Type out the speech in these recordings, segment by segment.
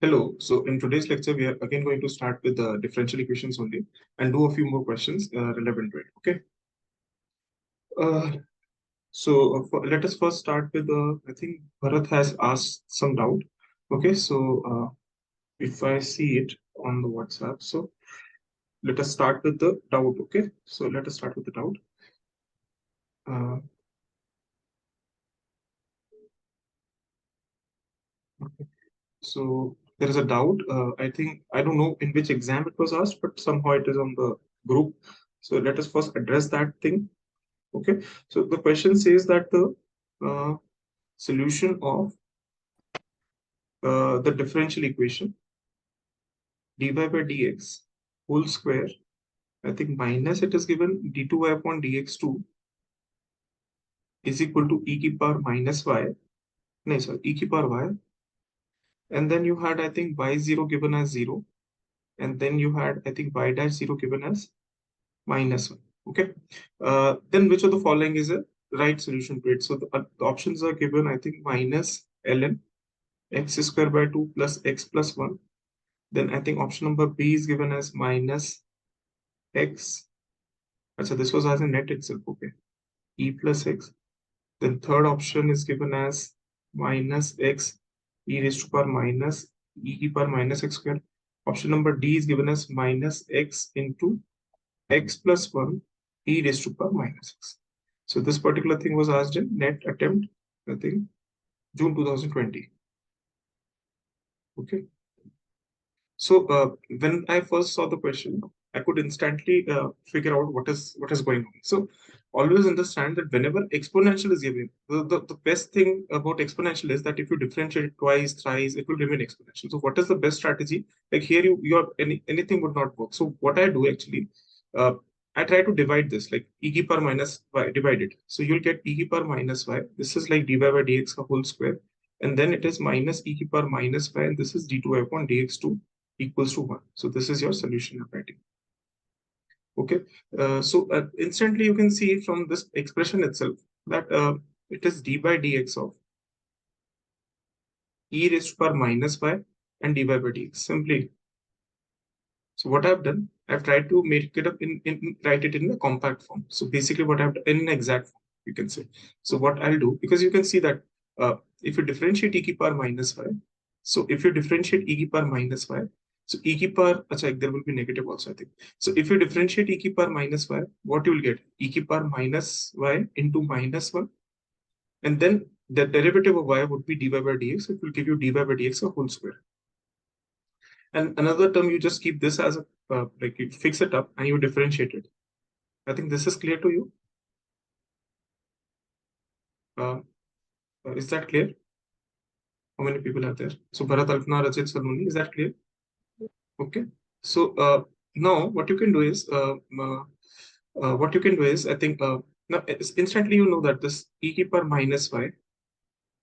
Hello. So in today's lecture, we are again going to start with the differential equations only and do a few more questions relevant to it. Okay. Let us first start with I think Bharat has asked some doubt. Okay. If I see it on the WhatsApp, so let us start with the doubt. Okay. So let us start with the doubt. Uh, okay. So there is a doubt. I think I don't know in which exam it was asked, but somehow it is on the group. So let us first address that thing. Okay, so the question says that the solution of the differential equation dy by dx whole square, I think minus it is given d2y upon dx2 is equal to e की power minus y, no, sorry, e की power y, and then you had I think y0 given as 0, and then you had I think y dash 0 given as minus 1. Okay, then which of the following is a right solution to it? So the options are given, I think minus ln x square by 2 plus x plus 1. Then I think option number B is given as minus x. So this was as a net itself, okay. E plus x. Then third option is given as minus x e raised to power minus e power minus x square. Option number D is given as minus x into x plus 1 e raised to power minus x. So this particular thing was asked in net attempt, I think, June 2020. Okay. So when I first saw the question, I could instantly figure out what is going on. So always understand that whenever exponential is given, the best thing about exponential is that if you differentiate it twice, thrice, it will remain exponential. So what is the best strategy? Like here, anything would not work. So what I do actually, uh, I try to divide this like e की power minus y divided. So you'll get e की power minus y. This is like dy by dx का whole square, and then it is minus e की power minus y, and this is d2y upon dx2 equals to 1. So this is your solution of writing. Okay. Instantly you can see from this expression itself that it is d by dx of e raised to power minus y and dy by dx simply. So what I've done, I've tried to make it up write it in the compact form. So basically what I've done in an exact form, you can say. So what I'll do, because you can see that if you differentiate e की power minus y, so if you differentiate e की power minus y, so e की power, there will be negative also, I think. So if you differentiate e की power minus y, what you will get? E की power minus y into minus 1. And then the derivative of y would be dy by dx. It will give you dy by dx a whole square. And another term, you just keep this as a, like you fix it up and you differentiate it. I think this is clear to you. Is that clear? How many people are there? So Bharat, Alpna, Rajit, Saloni, is that clear? Okay. So now what you can do is, I think, now instantly you know that this e की power minus y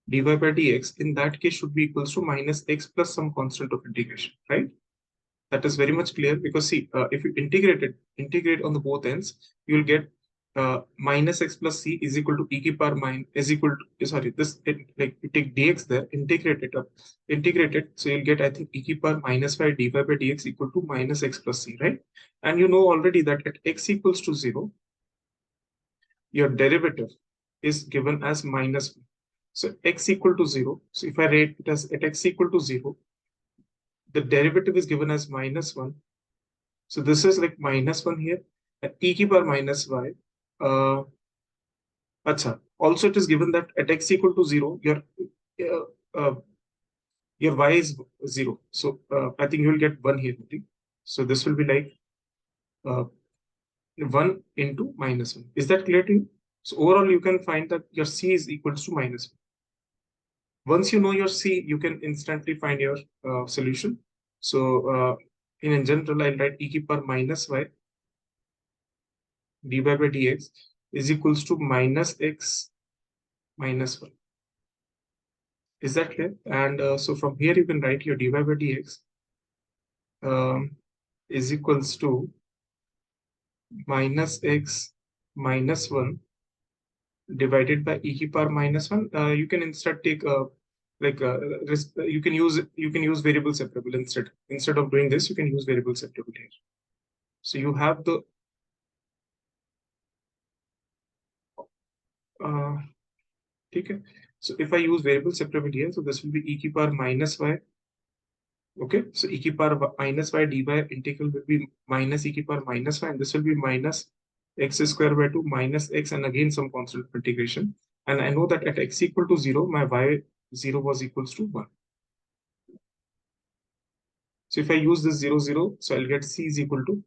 dy by dx in that case should be equals to minus x plus some constant of integration, right? That is very much clear because see, if you integrate on the both ends, you will get minus x plus c is equal to e की power minus is equal to, sorry, like you take dx there, integrate it, so you'll get I think e की power minus y dy by dx equal to minus x plus c, right? And you know already that at x equals to 0, your derivative is given as minus 1. So x equal to 0. So if I write it as at x equal to 0, the derivative is given as minus 1. So this is like minus 1 here, and e की power minus y. Also it is given that at x equal to 0, uh, uh, your y is 0. So I think you will get 1 here. So this will be like 1 into minus 1. Is that clear to you? So overall, you can find that your c is equals to minus 1. Once you know your c, you can instantly find your solution. So in general, I'll write e की power minus y dy by dx is equals to minus x minus 1. Is that clear? And so from here you can write your dy by dx is equals to minus x minus 1 divided by e की power minus 1. You can instead take like you can use variable separable instead of doing this. You can use variable separable here. So you have the okay. So if I use variable separable here, so this will be e to the power minus y. Okay, so e to the power minus y dy integral will be minus e to the power minus y, and this will be minus x square by 2 minus x, and again some constant of integration. And I know that at x equal to 0, my y0 was equals to 1. So if I use this 0, 0, so I'll get c is equal to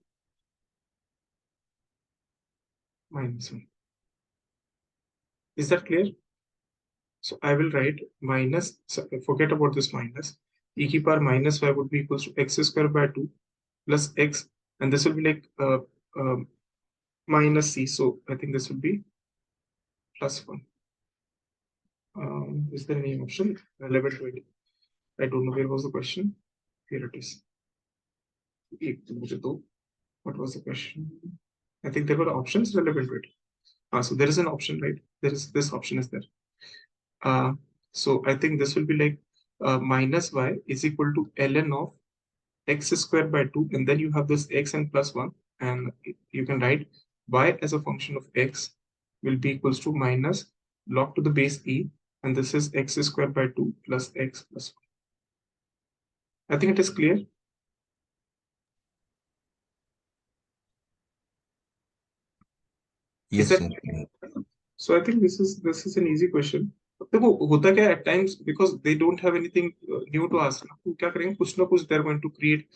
minus 1. Is that clear? So I will write minus, so forget about this minus, e to the power minus y would be equals to x square by 2 plus x, and this will be like minus c. So I think this will be plus 1. Is there any option? 11, 20. I don't know where was the question. Here it is. What was the question? I think there were options relevant to it. So there is an option, right? There is this option is there. So I think this will be like minus y is equal to ln of x squared by 2, and then you have this x and plus 1, and you can write y as a function of x will be equals to minus log to the base e, and this is x squared by 2 plus x plus 1. I think it is clear. Yes, Is that sir. So I think this is an easy question. देखो होता क्या at times, because they don't have anything new to ask, तो क्या करेंगे, कुछ ना कुछ they're going to create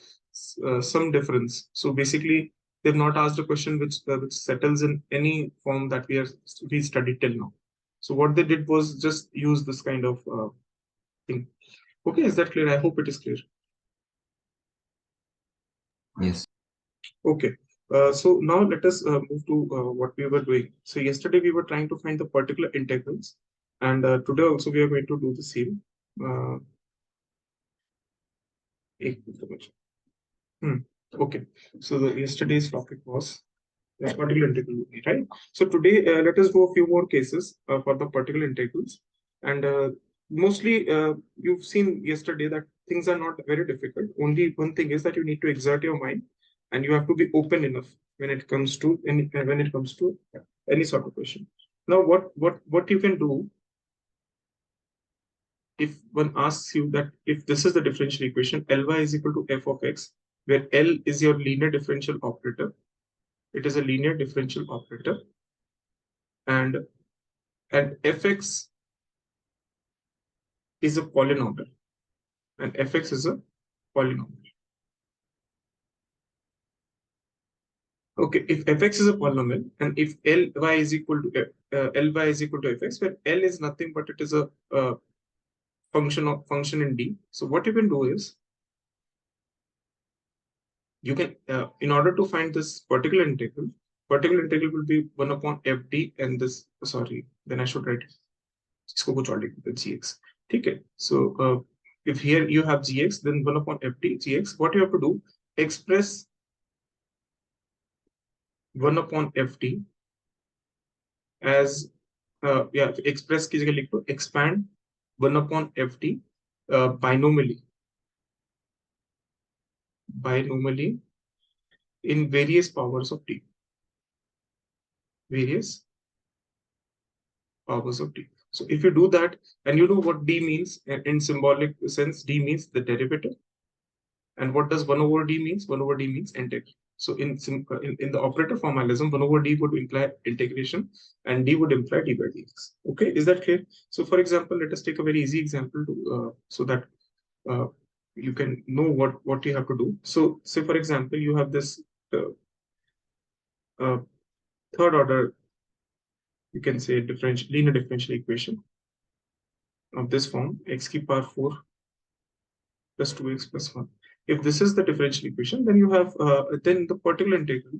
some difference. So basically they've not asked a question which settles in any form that we studied till now. So what they did was just use this kind of thing. Okay, is that clear? I hope it is clear. Yes. Okay. So now let us move to what we were doing. So yesterday we were trying to find the particular integrals, and today also we are going to do the same. एक minute. Okay. So yesterday's topic was particular integral, right? So today let us do a few more cases for the particular integrals, and mostly you've seen yesterday that things are not very difficult. Only one thing is that you need to exert your mind, and you have to be open enough when it comes to any sort of question. Now, what you can do if one asks you that if this is the differential equation, Ly is equal to f of x, where L is your linear differential operator. It is a linear differential operator, and fx is a polynomial, and fx is a polynomial. Okay, if fx is a polynomial, and if Ly is equal to fx, where L is nothing but it is a function in D. So what you can do is you can in order to find this particular integral will be 1 upon fd, and this, sorry, then I should write इसको कुछ और लिख देते हैं gx. ठीक है. So if here you have gx, then 1 upon fd gx. What you have to do, express 1 upon fd as express की जगह लिख दो expand 1 upon fd binomially in various powers of d. Various powers of d. So if you do that, and you know what d means in symbolic sense, d means the derivative. And what does 1 over d means? 1 over d means integral. So in the operator formalism, 1 over d would imply integration, and d would imply d by dx. Okay, is that clear? So for example, let us take a very easy example to so that you can know what you have to do. So say for example, you have this third order, you can say linear differential equation of this form, x to the power 4 plus 2x plus 1. If this is the differential equation, then you have then the particular integral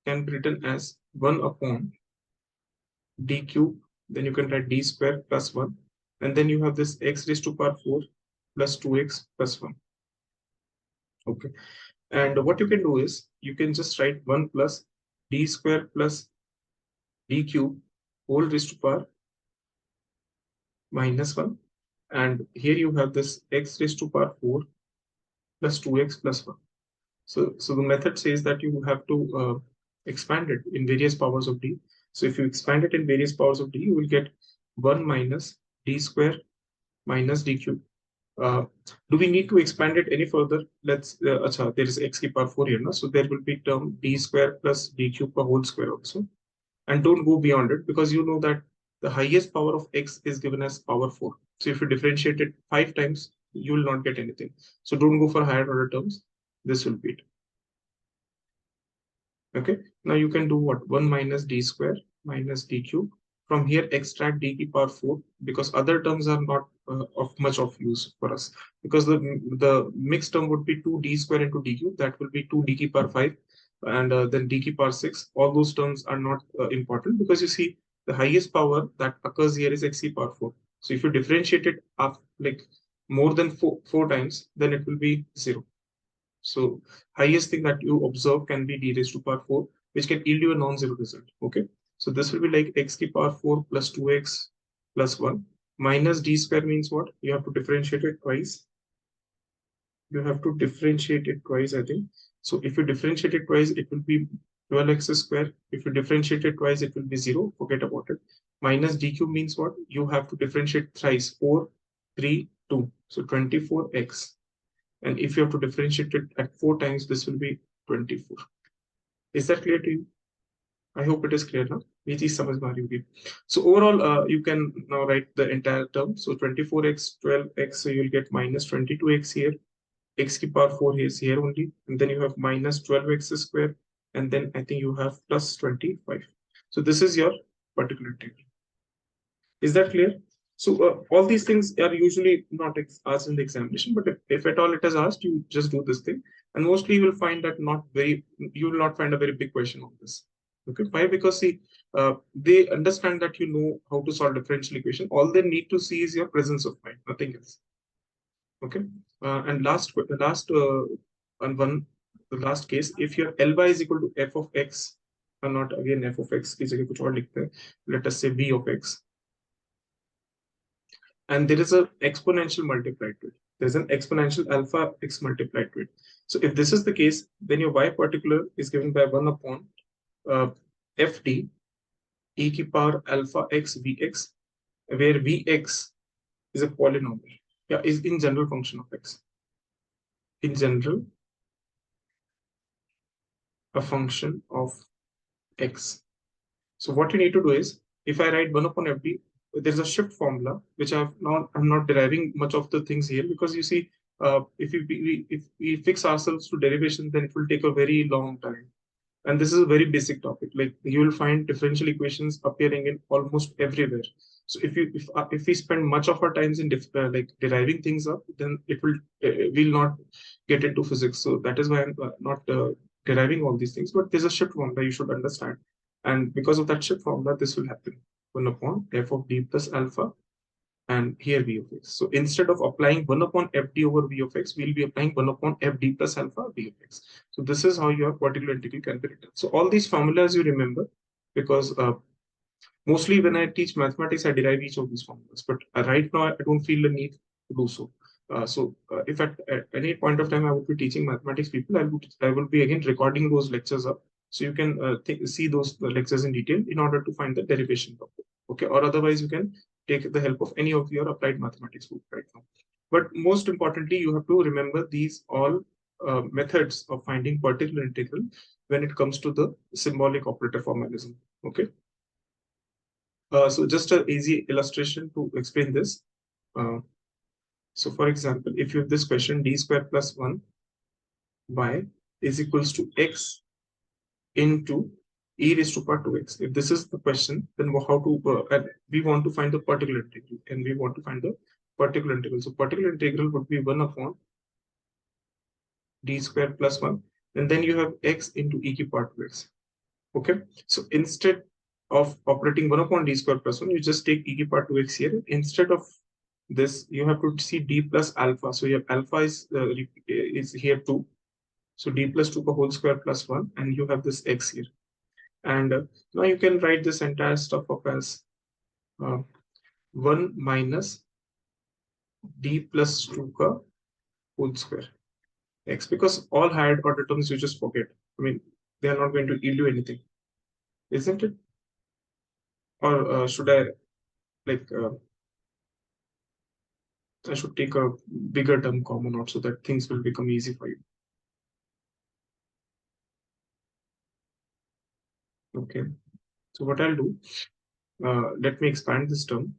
can be written as 1 upon d cube. Then you can write d square plus 1, and then you have this x raised to power 4 plus 2x plus 1. Okay, and what you can do is you can just write 1 plus d square plus d cube whole raised to power minus 1. And here you have this x raised to power 4 plus 2x plus 1. So the method says that you have to expand it in various powers of d. So if you expand it in various powers of d, you will get 1 minus d square minus d cube. Do we need to expand it any further? Let's, there is x ki power 4 here, no? So there will be term d square plus d cube per whole square also. And don't go beyond it, because you know that the highest power of x is given as power 4. So if you differentiate it 5 times, you will not get anything. So don't go for higher order terms. This will be it. Okay, now you can do what? 1 minus d square minus d cube. From here, extract d to power 4, because other terms are not of much of use for us. Because the mixed term would be 2d square into d cube. That will be 2d to power 5, and then d to power 6. All those terms are not important, because you see the highest power that occurs here is x to power 4. So if you differentiate it up like more than four times, then it will be 0. So highest thing that you observe can be d raised to power 4, which can yield you a non-zero result. Okay. So this will be like x to power 4 plus 2x plus 1 minus d square means what? You have to differentiate it twice. You have to differentiate it twice, I think. So if you differentiate it twice, it will be 12x square. If you differentiate it twice, it will be 0. Forget about it. Minus d cube means what? You have to differentiate thrice. 4, 3, 2. So 24x. And if you have to differentiate it at 4 times, this will be 24. Is that clear to you? I hope it is clear now. So overall, you can now write the entire term. So 24x, 12x, so you'll get minus 22x here. X to power 4 is here only. And then you have minus 12x square. And then I think you have plus 25. So this is your particular integral. Is that clear? So all these things are usually not asked in the examination, but if at all it is asked, you just do this thing. And mostly you will find that you will not find a very big question on this. Okay, why? Because see, they understand that you know how to solve differential equation. All they need to see is your presence of mind, nothing else. Okay, and the last case, if your Ly is equal to f of x, and not again f of x, let us say v of x, and there is an exponential multiplied to it. There's an exponential alpha x multiplied to it. So if this is the case, then your y particular is given by 1 upon fd e to power alpha x vx, where vx is a polynomial. Yeah, is in general function of x. In general, a function of x. So what you need to do is, if I write 1 upon fd, there's a shift formula, which I'm not deriving much of the things here, because you see, if we fix ourselves to derivation, then it will take a very long time. And this is a very basic topic. Like you will find differential equations appearing in almost everywhere. So if we spend much of our times in like deriving things up, then we'll not get into physics. So that is why I'm not deriving all these things. But there's a shift formula you should understand, and because of that shift formula, this will happen. 1 upon f of d plus alpha, and here v of x. So instead of applying 1 upon fd over v of x, we'll be applying 1 upon fd plus alpha v of x. So this is how your particular integral can be written. So all these formulas you remember, because mostly when I teach mathematics, I derive each of these formulas. But right now, I don't feel the need to do so. If at any point of time I would be teaching mathematics people, I will be again recording those lectures up, so you can see those lectures in detail in order to find the derivation problem. Okay, or otherwise you can take the help of any of your applied mathematics book right now. But most importantly, you have to remember these all methods of finding particular integral when it comes to the symbolic operator formalism. Okay. So just an easy illustration to explain this. So for example, if you have this question, d square plus 1 y is equals to x into e raised to power 2x. If this is the question, then how to, we want to find the particular integral, and we want to find the particular integral. So particular integral would be 1 upon d square plus 1, and then you have x into e to power 2x. Okay, so instead of operating 1 upon d square plus 1, you just take e to power 2x here. Instead of this, you have to see d plus alpha. So your alpha is here 2. So d plus 2 whole square plus 1, and you have this x here. And now you can write this entire stuff up as 1 minus d plus 2 का whole square x, because all higher order terms you just forget. I mean, they are not going to yield you anything, isn't it? Or should I like I should take a bigger term common out so that things will become easy for you. Okay. So what I'll do, let me expand this term.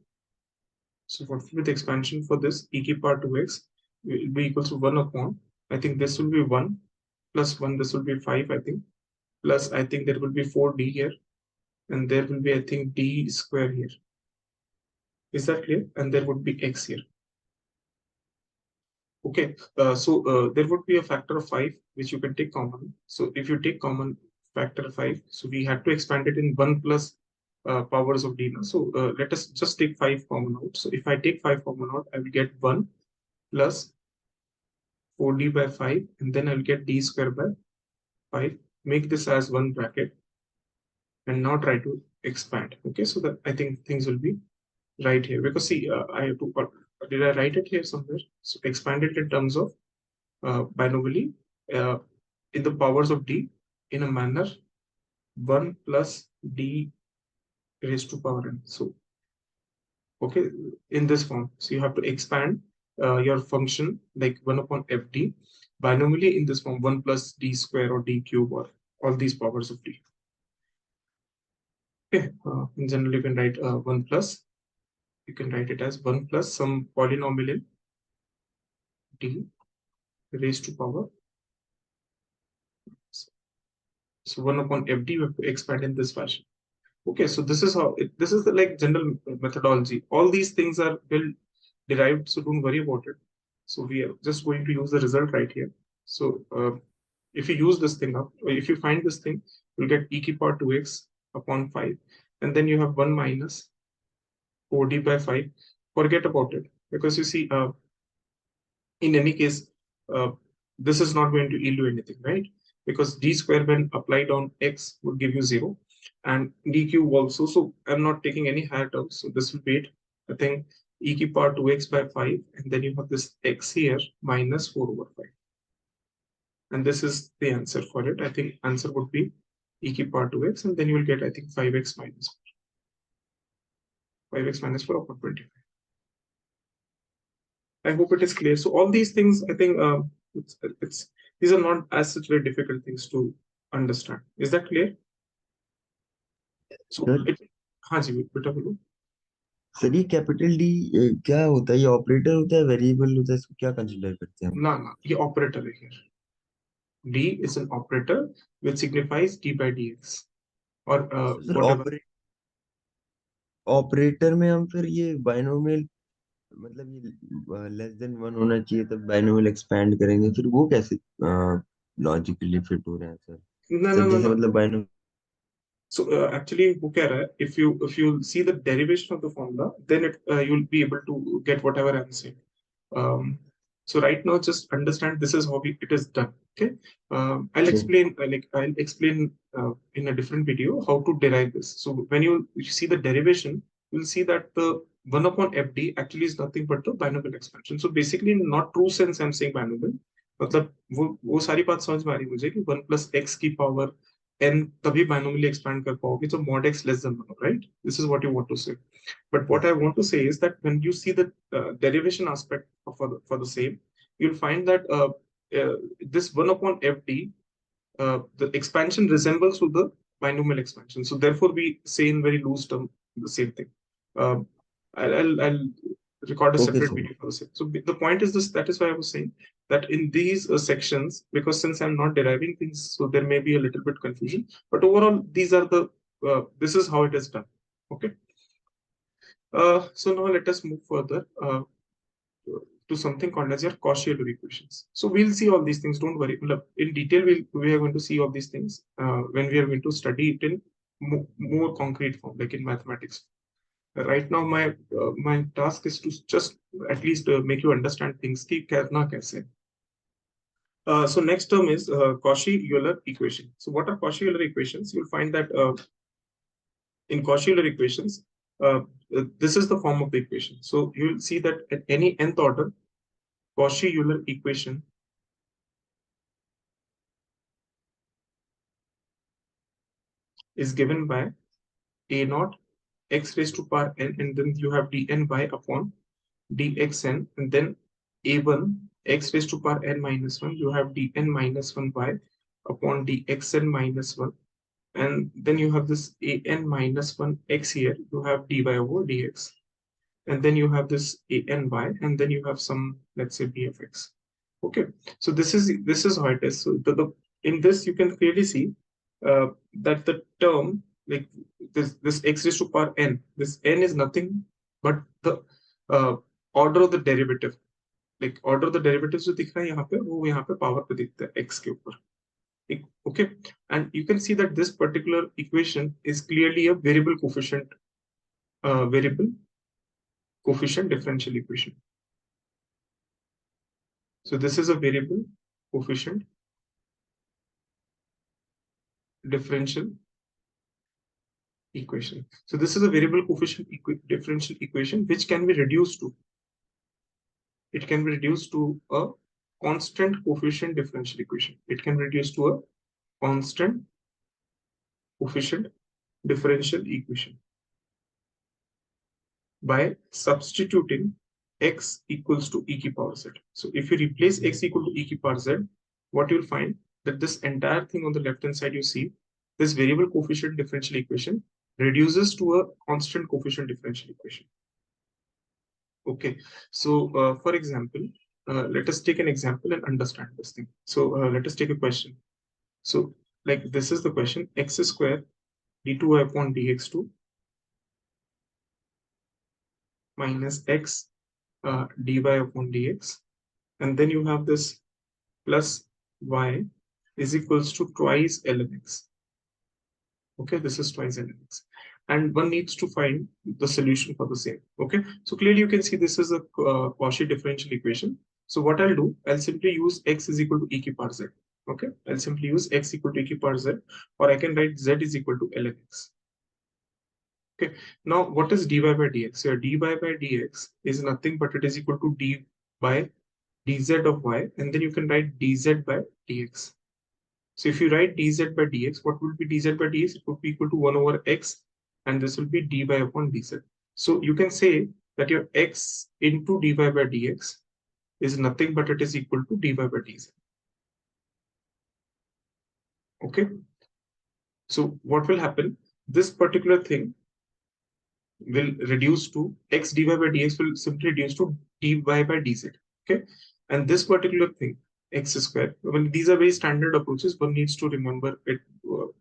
So what will be the expansion for this e to power 2x will be equals to 1 upon, I think this will be 1 plus 1, this will be 5, I think, plus I think there will be 4d here, and there will be, I think, d square here. Is that clear? And there would be x here. Okay, so there would be a factor of 5 which you can take common. So if you take common factor 5, so we had to expand it in 1 plus powers of d now. So let us just take 5 common out. So if I take 5 common out, I will get 1 plus 4d by 5, and then I'll get d square by 5. Make this as one bracket and now try to expand. Okay, so that I think things will be right here, because see, I have to, did I write it here somewhere? So expand it in terms of binomially uh, in the powers of d in a manner 1 plus d raised to power n. So, okay, in this form. So you have to expand your function like 1 upon fd binomially in this form 1 plus d square or d cube or all these powers of d. Okay, in general, you can write 1 plus, you can write it as 1 plus some polynomial in d raised to power. So 1 upon fd, we have to expand in this fashion. Okay, so this is how this is the like general methodology. All these things are well derived, so don't worry about it. So we are just going to use the result right here. So if you use this thing up, or if you find this thing, you'll get e to the power 2x upon 5, and then you have 1 minus 4d by 5. Forget about it, because you see, in any case, uh, this is not going to yield you anything, right? Because d square when applied on x would give you 0, and d cube also. So I'm not taking any higher terms. So this will be it. I think e to the power 2x by 5, and then you have this x here minus 4 over 5. And this is the answer for it. I think answer would be e to the power 2x, and then you will get, I think, 5x minus 4. 5x minus 4 upon 25. I hope it is clear. So all these things, I think, it's these are not as such very difficult things to understand. Is that clear? So sir it, हाँ जी बेटा बोलो. Sir ये capital D क्या होता है? ये operator होता है, वेरिएबल होता है, इसको क्या कंसीडर करते हैं हम? ना ना, ये operator है here. D is an operator which signifies d by dx or sir whatever. Operator में हम फिर ये बाइनोमियल, मतलब ये लेस देन वन होना चाहिए तब बाइनोमियल एक्सपैंड करेंगे, फिर वो कैसे लॉजिकली फिट हो रहा है sir? No no sir no जैसे no. मतलब बाइनोमियल So actually, वो कह रहा है, if you see the derivation of the formula, then you'll be able to get whatever I'm saying. Um, so right now, just understand this is how it is done. Okay, I'll explain. I'll explain in a different video how to derive this. So when you see the derivation, you'll see that the 1 upon fd actually is nothing but the binomial expansion. So basically, in not true sense, I'm saying binomial. मतलब वो सारी बात समझ में आ रही मुझे कि 1 plus x की power n तभी binomially expand कर पाओगे जब mod x less than 1, right? This is what you want to say. But what I want to say is that when you see the derivation aspect for the same, you'll find that this 1 upon fd, the expansion resembles to the binomial expansion. So therefore, we say in very loose term the same thing. Um, I'll record a okay separate sir. video for the same. So the point is this. That is why I was saying that in these sections, because since I'm not deriving things, so there may be a little bit confusion. But overall, these are the this is how it is done. Okay. So now let us move further to something called as your Cauchy-Euler equations. So we'll see all these things. Don't worry. In detail, we are going to see all these things when we are going to study it in more concrete form, like in mathematics. Right now, my task is to just at least make you understand things. कि करना कैसे. So next term is Cauchy-Euler equation. So what are Cauchy-Euler equations? You'll find that in Cauchy-Euler equations, this is the form of the equation. So you will see that at any nth order Cauchy-Euler equation is given by a naught x raised to power n, and then you have dn y upon dxn, and then a1 x raised to power n minus 1, you have dn minus 1 y upon dxn minus 1, and then you have this an minus 1 x here, you have dy over dx, and then you have this a n y, and then you have some, let's say, b of x. Okay, so this is how it is. So in this you can clearly see that the term, like this x raised to power n, this n is nothing but the uh, order of the derivative. Like order of the derivatives जो दिख रहा है यहाँ पे, वो यहाँ पे power पे दिखता है x के ऊपर. Okay, and you can see that this particular equation is clearly a variable coefficient differential equation. So this is a variable coefficient differential equation. So this is a variable coefficient differential equation which can be reduced to, it can be reduced to a constant coefficient differential equation. It can reduce to a constant coefficient differential equation by substituting x equals to e to power z. So if you replace x equal to e to power z, what you'll find that this entire thing on the left hand side, you see this variable coefficient differential equation reduces to a constant coefficient differential equation. Okay, so for example, let us take an example and understand this thing. So let us take a question. So like this is the question: x square d2y upon dx2 minus x dy upon dx, and then you have this plus y is equals to twice ln x. Okay, this is twice ln x, and one needs to find the solution for the same. Okay, so clearly you can see this is a Cauchy differential equation. So what I'll do, I'll simply use x is equal to e to power z. Okay, I'll simply use x equal to e to power z, or I can write z is equal to ln x. Okay, now what is dy by dx? Here dy by dx is nothing but it is equal to d by dz of y, and then you can write dz by dx. So if you write dz by dx, what will be dz by dx? It would be equal to 1 over x, and this will be dy upon dz. So you can say that your x into dy by dx is nothing but it is equal to dy by dz. Okay. So what will happen? This particular thing will reduce to x dy by dx will simply reduce to dy by dz. Okay, and this particular thing x square, well, these are very standard approaches, one needs to remember it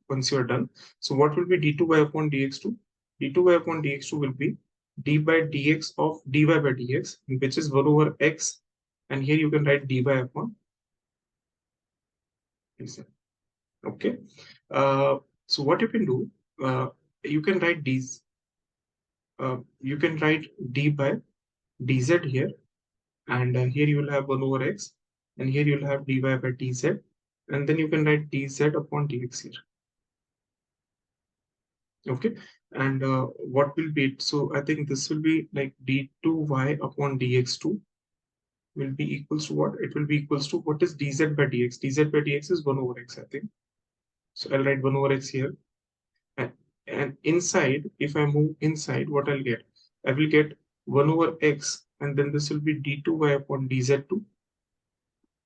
once you are done. So what will be d2y upon dx2? d2y upon dx2 will be d by dx of dy by dx, which is 1 over x, and here you can write dy upon dz. Okay, so what you can do, you can write these, you can write d by dz here, and here you will have 1 over x, and here you will have dy by dz, and then you can write dz upon dx here. Okay, and what will be it? So I think this will be like d2y upon dx2 will be equals to what? It will be equals to what is dz by dx? dz by dx is 1 over x, I think. So I'll write 1 over x here, and, and inside, if I move inside, what I'll get? I will get 1 over x, and then this will be d2y upon dz2,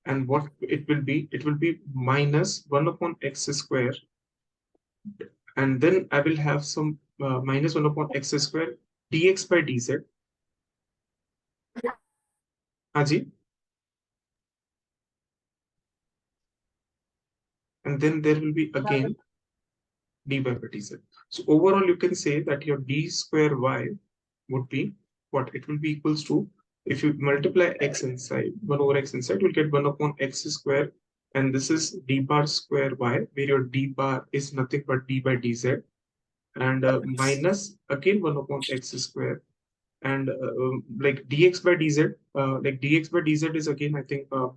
and what it will be minus 1 upon x square, and then I will have some minus 1 upon x square dx by dz. Haji, and then there will be again dy by dz. So overall you can say that your d square y would be what? It will be equals to, if you multiply x inside, 1 over x inside, you'll get 1 upon x square, and this is d bar square y, where your d bar is nothing but d by dz, and minus again 1 upon x square, and like dx by dz, like dx by dz is again, I think, 1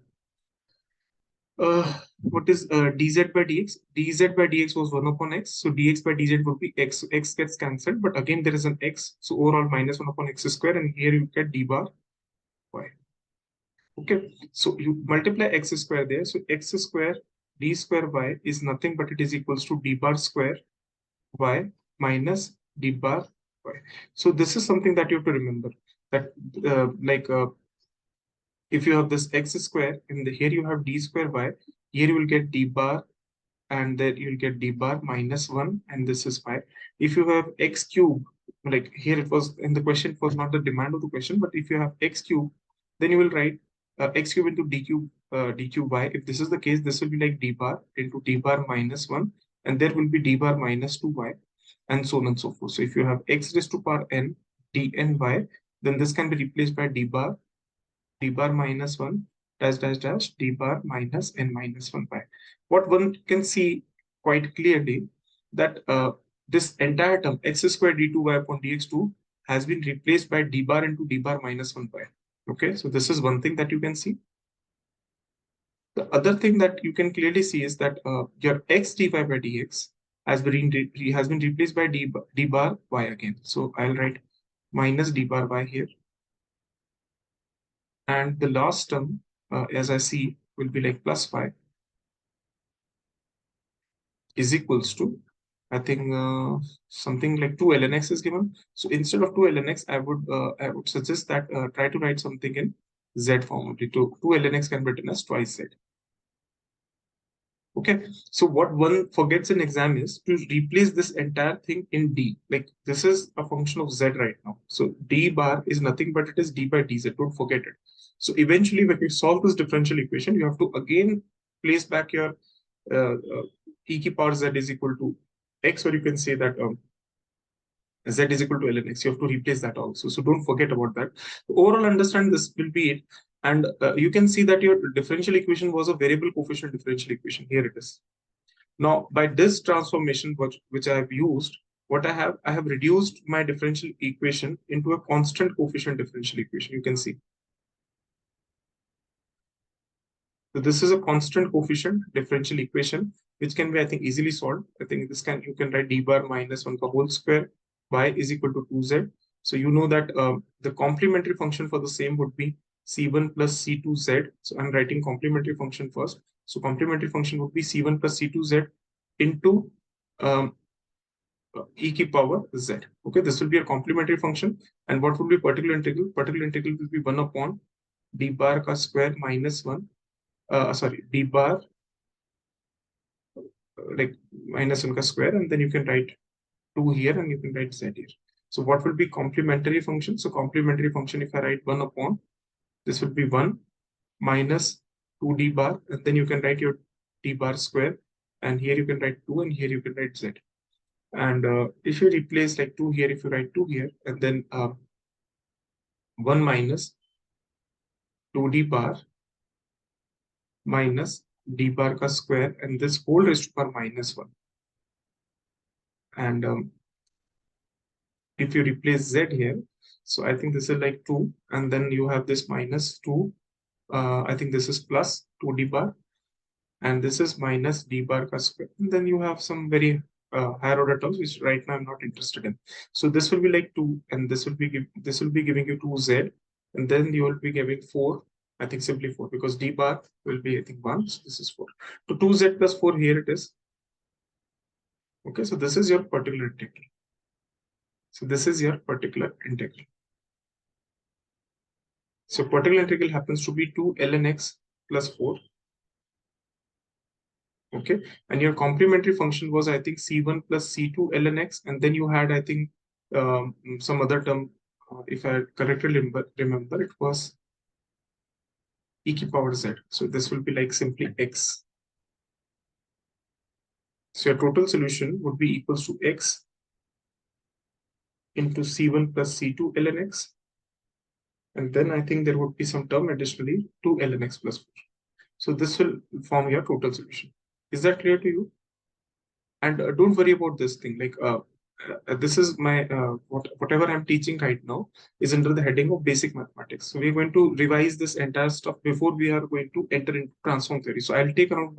What is dz by dx? Dz by dx was 1 upon x. So dx by dz would be x. So x gets cancelled, but again there is an x. So overall minus 1 upon x square, and here you get d bar y. Okay, so you multiply x square there. So x square d square y is nothing but it is equals to d bar square y minus d bar y. So this is something that you have to remember, that if you have this x square and here you have d square y, here you will get d bar, and then you'll get d bar minus 1, and this is y. If you have x cube, like here it was in the question, it was not the demand of the question, but if you have x cube, then you will write x cube into d cube y. If this is the case, this will be like d bar into d bar minus 1, and there will be d bar minus 2y, and so on and so forth. So if you have x raised to power n d n y, then this can be replaced by d bar minus 1 dash dash dash d bar minus n minus 1 by. What one can see quite clearly, that this entire term x squared d2y upon dx2 has been replaced by d bar into d bar minus 1 by. Okay, so this is one thing that you can see. The other thing that you can clearly see is that your x dy by dx has been replaced by d bar y again. So I'll write minus d bar y here. And the last term, as I see, will be like plus 5 is equals to, I think, something like 2 ln x is given. So instead of 2 ln x, I would suggest that try to write something in z form only. 2 ln x can be written as twice z. Okay, so what one forgets in exam is to replace this entire thing in d. Like this is a function of z right now. So d bar is nothing but it is d by dz. Don't forget it. So eventually, when you solve this differential equation, you have to again place back your e की power z is equal to x, or you can say that z is equal to ln x. You have to replace that also. So don't forget about that. Overall, understand this will be it. And you can see that your differential equation was a variable coefficient differential equation. Here it is. Now, by this transformation, which I have used, what I have reduced my differential equation into a constant coefficient differential equation. You can see. So this is a constant coefficient differential equation, which can be, I think, easily solved. I think you can write d bar minus 1 ka whole square y is equal to 2z. So you know that the complementary function for the same would be c1 plus c2z. So I'm writing complementary function first. So complementary function would be c1 plus c2z into um, e की power z. Okay, this will be a complementary function. And what would be particular integral? Particular integral will be 1 upon d bar ka square minus 1. Sorry, d bar like minus 1 ka square, and then you can write 2 here and you can write z here. So what will be complementary function? So complementary function, if I write 1 upon, this will be 1 minus 2d bar, and then you can write your d bar square, and here you can write 2, and here you can write z. And if you replace like 2 here, if you write 2 here, and then 1 minus 2d bar minus d bar ka square, and this whole raised to power minus 1. And if you replace z here, so I think this is like 2, and then you have this minus 2. I think this is plus 2d bar, and this is minus d bar ka square. And then you have some very higher order terms, which right now I'm not interested in. So this will be like 2, and this will be giving you 2z, and then you will be giving 4. I think simply 4, because d bar will be, I think, 1. So this is 4. So 2z plus 4, here it is. Okay, so this is your particular integral. So this is your particular integral. So particular integral happens to be 2 ln x plus 4. Okay, and your complementary function was, I think, c1 plus c2 ln x, and then you had, I think, some other term. If I correctly remember, it was e की power z. So this will be like simply x. So your total solution would be equals to x into c1 plus c2 ln x, and then I think there would be some term additionally 2 ln x plus 4. So this will form your total solution. Is that clear to you? And don't worry about this thing, like this is my whatever I'm teaching right now is under the heading of basic mathematics. So we're going to revise this entire stuff before we are going to enter into transform theory. So I'll take around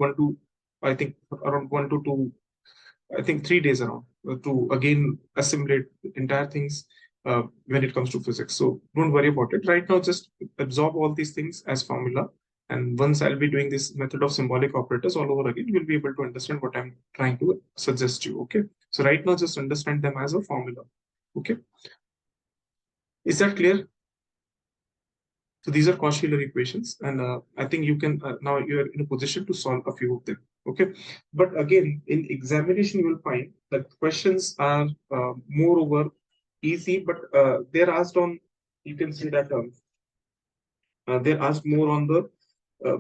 I think around 1 to 2, I think 3 days around to again assimilate the entire things when it comes to physics. So don't worry about it. Right now, just absorb all these things as formula. And once I'll be doing this method of symbolic operators all over again, you'll be able to understand what I'm trying to suggest you. Okay. So right now, just understand them as a formula. Okay. Is that clear? So these are Cauchy-Euler equations, and I think you can now you are in a position to solve a few of them. Okay, but again, in examination, you will find that questions are moreover easy, but they're asked on. You can see that they're asked more on the uh,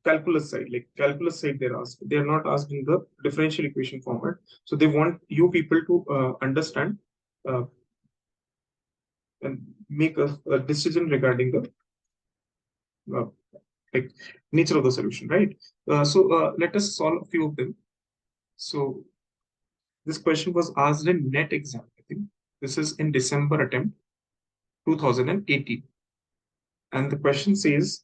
calculus side, like calculus side. They're asked. They're not asked in the differential equation format. So they want you people to understand uh, and make a decision regarding the uh, like nature of the solution, right? So let us solve a few of them. So this question was asked in net exam, I think. This is in December attempt 2018. And the question says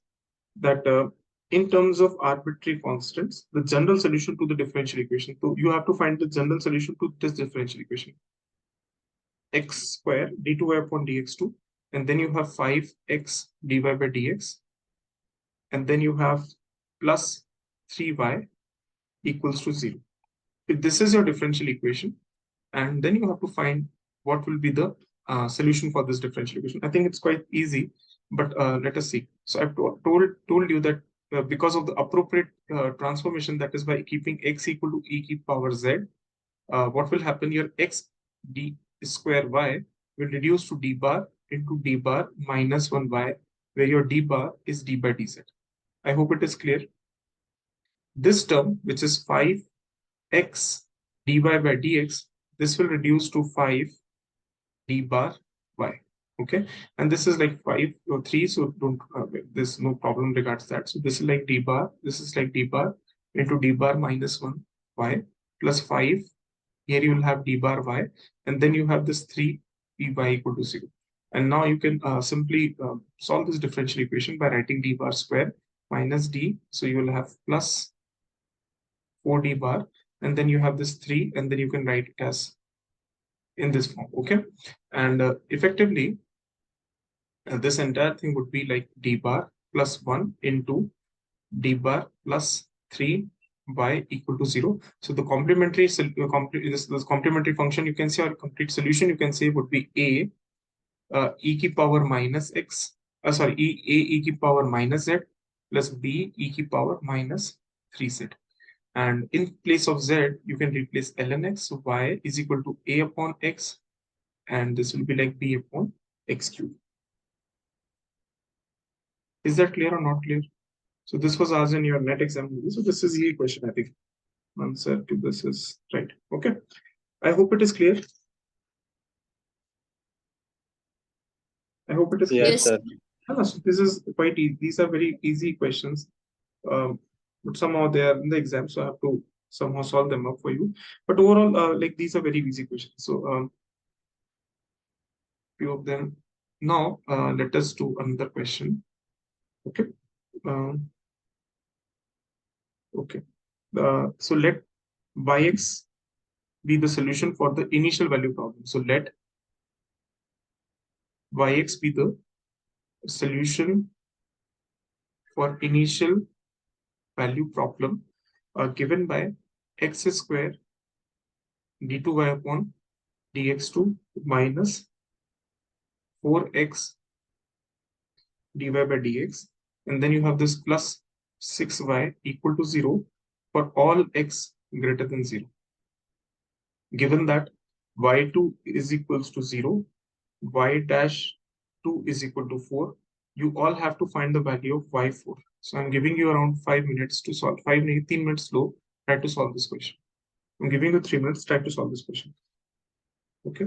that in terms of arbitrary constants, the general solution to the differential equation. So you have to find the general solution to this differential equation. X square d2y upon dx2. And then you have 5x dy by dx. And then you have plus 3y equals to 0. If this is your differential equation, and then you have to find what will be the solution for this differential equation. I think it's quite easy, but let us see. So I've told you that because of the appropriate transformation, that is by keeping x equal to e to power z, what will happen? Your x d square y will reduce to d bar into d bar minus 1y, where your d bar is d by dz. I hope it is clear. This term, which is 5x dy by dx, this will reduce to 5 d bar y. Okay, and this is like 5 or 3, so don't there's no problem regards that. So this is like d bar, this is like d bar into d bar minus 1 y plus 5. Here you will have d bar y, and then you have this 3 p y equal to 0. And now you can simply solve this differential equation by writing d bar square minus d. So you will have plus 4d bar, and then you have this 3, and then you can write it as in this form. Okay, and effectively this entire thing would be like d bar plus 1 into d bar plus 3 y equal to 0. So the complementary this complementary function, you can say, or complete solution, you can say, would be a e to power minus x, sorry, e to power minus z plus b e to power minus 3z. And in place of z, you can replace ln x. So y is equal to a upon x, and this will be like b upon x cube. Is that clear or not clear? So this was asked in your net exam. So this is the question, I think. Answer to this is right. Okay. I hope it is clear. I hope it is clear. Yes, sir. Yeah, so this is quite easy. These are very easy questions. But somehow they are in the exam, so I have to somehow solve them up for you. But overall, like these are very easy questions. So few of them. Now let us do another question. Okay. Um, okay. So let yx be the solution for the initial value problem. So let yx be the solution for initial value problem given by x square d2y upon dx2 minus 4x dy by dx, and then you have this plus 6y equal to 0 for all x greater than 0. Given that y2 is equals to 0, y dash 2 is equal to 4, you all have to find the value of y4. So I'm giving you around 5 minutes to solve. 15 minutes slow, try to solve this question. I'm giving you 3 minutes, try to solve this question. Okay.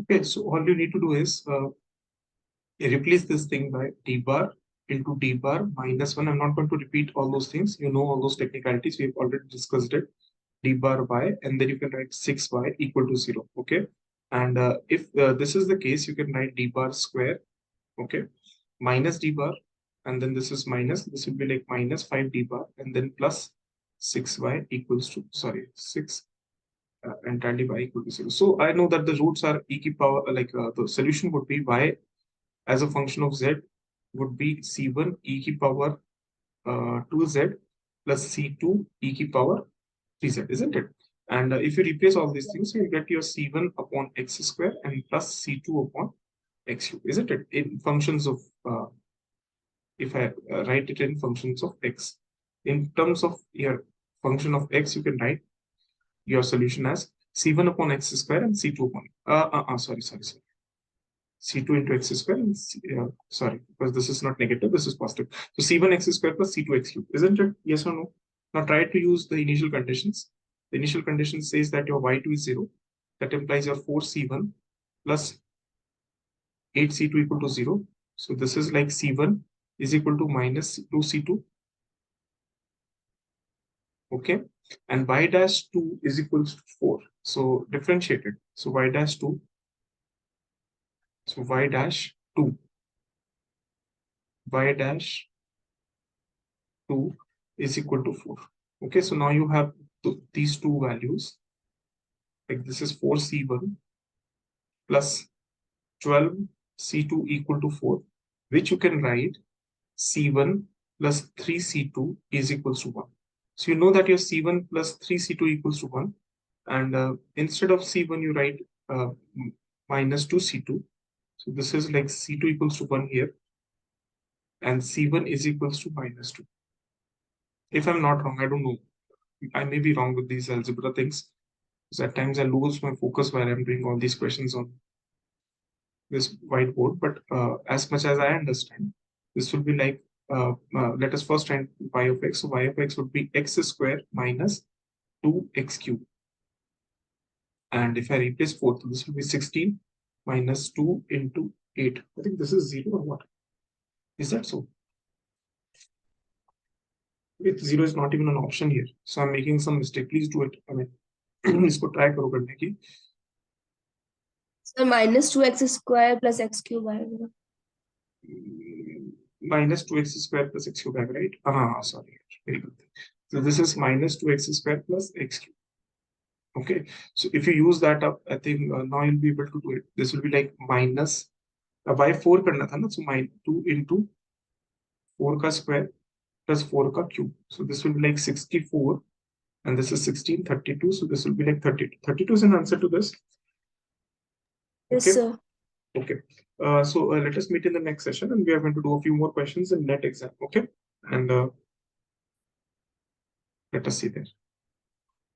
Okay, so all you need to do is replace this thing by d bar into d bar minus 1. I'm not going to repeat all those things. You know all those technicalities. We've already discussed it. D bar y, and then you can write 6y equal to 0. Okay. And if this is the case, you can write d bar square. Okay. Minus d bar. And then this is minus. This will be like minus 5d bar. And then plus 6y equals to, sorry, 6 entirely y equal to 0. So I know that the roots are e to power, the solution would be y as a function of z would be c1 e to power 2z plus c2 e to power 3z, isn't it? And if you replace all these things, you get your c1 upon x square and plus c2 upon x cube, isn't it? In functions of, if I write it in functions of x. In terms of your function of x, you can write your solution as c1 upon x square and c2 upon, sorry. C2 into x square and sorry, because this is not negative, this is positive. So C1 x square plus C2 x cube, isn't it? Yes or no? Now try to use the initial conditions. The initial condition says that your y2 is 0. That implies your 4C1 plus 8C2 equal to 0. So this is like C1 is equal to minus 2C2. Okay. And y dash 2 is equals to 4. So differentiated. So y dash 2. So y dash 2. Y dash 2 is equal to 4. Okay, so now you have these two values. Like this is 4C1 plus 12C2 equal to 4, which you can write C1 plus 3C2 is equals to 1. So you know that your C1 plus 3C2 equals to 1. And instead of C1, you write minus 2C2. So this is like C2 equals to 1 here. And C1 is equals to minus 2. If I'm not wrong, I don't know. I may be wrong with these algebra things. Because at times I lose my focus while I'm doing all these questions on this whiteboard. But as much as I understand, this will be like, let us first find y of x. So y of x would be x square minus 2x cube. And if I replace 4, so this will be 16 minus 2 into 8. I think this is 0 or what? Is that so? With 0 is not even an option here. So I'm making some mistake. Please do it. I mean, इसको try करो करने की. Sir minus 2x square plus x cube आएगा. Minus 2x square plus x cube, right? Sorry. Very good. So this is minus 2x square plus x cube. Okay. So if you use that up, I think now you'll be able to do it. This will be like minus by 4 करना था ना, so minus 2 into 4 का square plus 4 का cube. So this will be like 64, and this is 16, 32. So this will be like 32. 32 is an answer to this. Yes, Okay. sir. Okay. So let us meet in the next session, and we are going to do a few more questions in net exam. Okay. And let us see there.